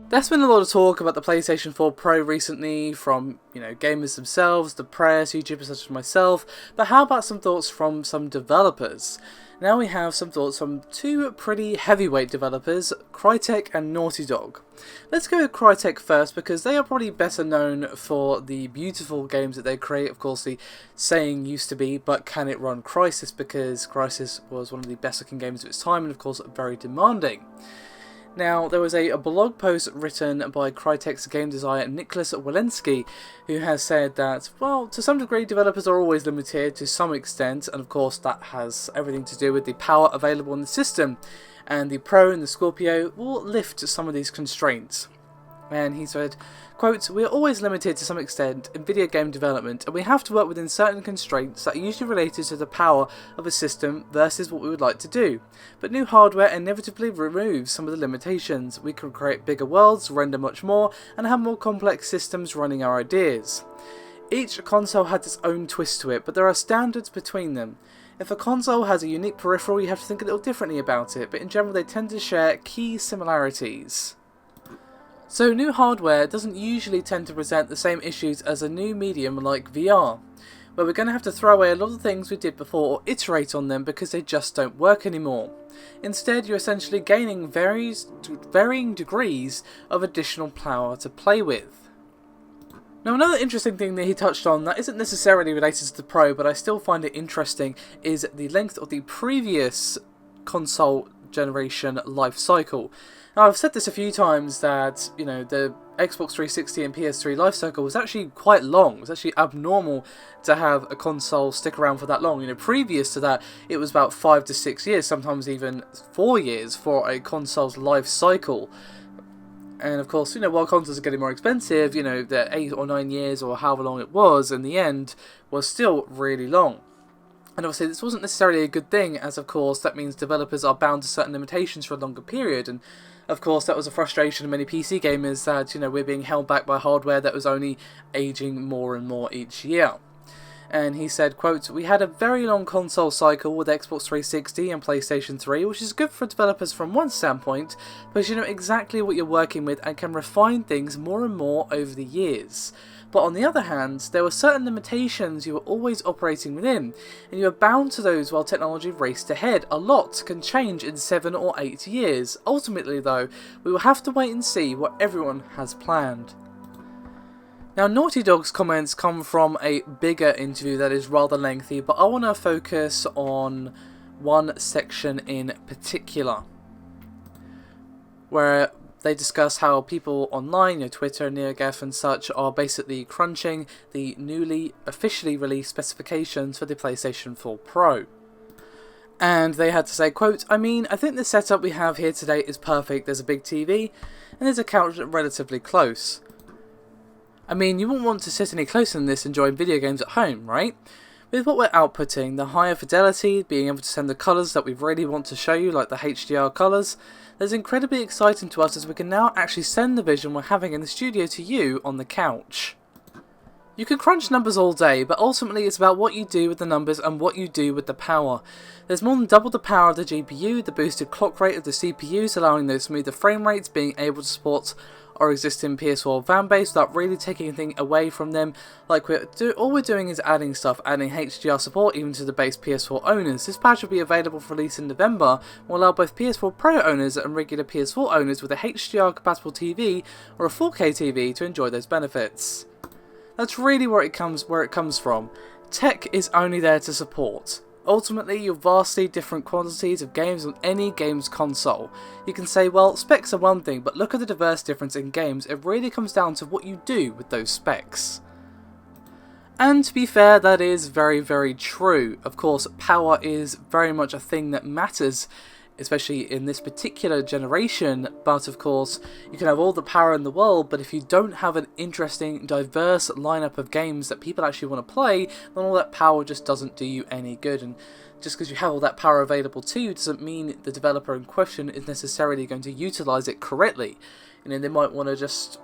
There's been a lot of talk about the PlayStation 4 Pro recently from, gamers themselves, the press, YouTubers such as myself, but how about some thoughts from some developers? Now we have some thoughts from two pretty heavyweight developers, Crytek and Naughty Dog. Let's go with Crytek first because they are probably better known for the beautiful games that they create. Of course, the saying used to be, but can it run Crysis, because Crysis was one of the best looking games of its time and of course very demanding. Now, there was a blog post written by Crytek's game designer Nicholas Walensky, who has said that, well, to some degree developers are always limited to some extent, and of course that has everything to do with the power available in the system, and the Pro and the Scorpio will lift some of these constraints. And he said, quote, "We are always limited to some extent in video game development, and we have to work within certain constraints that are usually related to the power of a system versus what we would like to do. But new hardware inevitably removes some of the limitations. We can create bigger worlds, render much more, and have more complex systems running our ideas. Each console has its own twist to it, but there are standards between them. If a console has a unique peripheral, you have to think a little differently about it, but in general they tend to share key similarities." So new hardware doesn't usually tend to present the same issues as a new medium like VR, where we're going to have to throw away a lot of things we did before or iterate on them because they just don't work anymore. Instead, you're essentially gaining varying degrees of additional power to play with. Now, another interesting thing that he touched on that isn't necessarily related to the Pro, but I still find it interesting, is the length of the previous console generation life cycle. Now, I've said this a few times that, the Xbox 360 and PS3 life cycle was actually quite long. It was actually abnormal to have a console stick around for that long. Previous to that, it was about 5 to 6 years, sometimes even 4 years for a console's life cycle. And of course, while consoles are getting more expensive, the 8 or 9 years or however long it was in the end was still really long. And obviously this wasn't necessarily a good thing, as of course that means developers are bound to certain limitations for a longer period, and of course that was a frustration of many PC gamers that, we're being held back by hardware that was only aging more and more each year. And he said, quote, "We had a very long console cycle with Xbox 360 and PlayStation 3, which is good for developers from one standpoint, because you know exactly what you're working with and can refine things more and more over the years. But on the other hand, there were certain limitations you were always operating within, and you are bound to those while technology raced ahead. A lot can change in 7 or 8 years. Ultimately though, we will have to wait and see what everyone has planned." Now, Naughty Dog's comments come from a bigger interview that is rather lengthy, but I want to focus on one section in particular, where they discuss how people online, Twitter, NeoGAF and such, are basically crunching the newly officially released specifications for the PlayStation 4 Pro. And they had to say, quote, "I think the setup we have here today is perfect. There's a big TV, and there's a couch relatively close. You wouldn't want to sit any closer than this enjoying video games at home, right? With what we're outputting, the higher fidelity, being able to send the colours that we really want to show you, like the HDR colours, that's incredibly exciting to us as we can now actually send the vision we're having in the studio to you on the couch. You can crunch numbers all day, but ultimately it's about what you do with the numbers and what you do with the power. There's more than double the power of the GPU, the boosted clock rate of the CPUs, allowing those smoother frame rates, being able to support our existing PS4 fanbase without really taking anything away from them. All we're doing is adding stuff, adding HDR support even to the base PS4 owners. This patch will be available for release in November, will allow both PS4 Pro owners and regular PS4 owners with a HDR compatible TV or a 4K TV to enjoy those benefits." That's really where it comes from. Tech is only there to support. Ultimately, you're vastly different quantities of games on any game's console. You can say, well, specs are one thing, but look at the diverse difference in games. It really comes down to what you do with those specs. And to be fair, that is very, very true. Of course, power is very much a thing that matters, especially in this particular generation, but of course you can have all the power in the world, but if you don't have an interesting, diverse lineup of games that people actually want to play, then all that power just doesn't do you any good. And just because you have all that power available to you doesn't mean the developer in question is necessarily going to utilise it correctly. They might want to just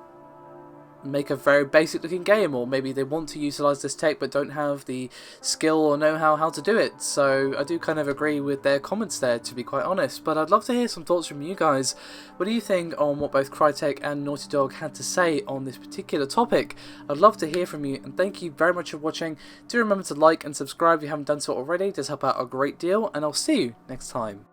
make a very basic looking game, or maybe they want to utilize this tech but don't have the skill or know-how how to do it. So I do kind of agree with their comments there, to be quite honest, but I'd love to hear some thoughts from you guys. What do you think on what both Crytek and Naughty Dog had to say on this particular topic? I'd love to hear from you, and thank you very much for watching. Do remember to like and subscribe if you haven't done so already, it does help out a great deal, and I'll see you next time.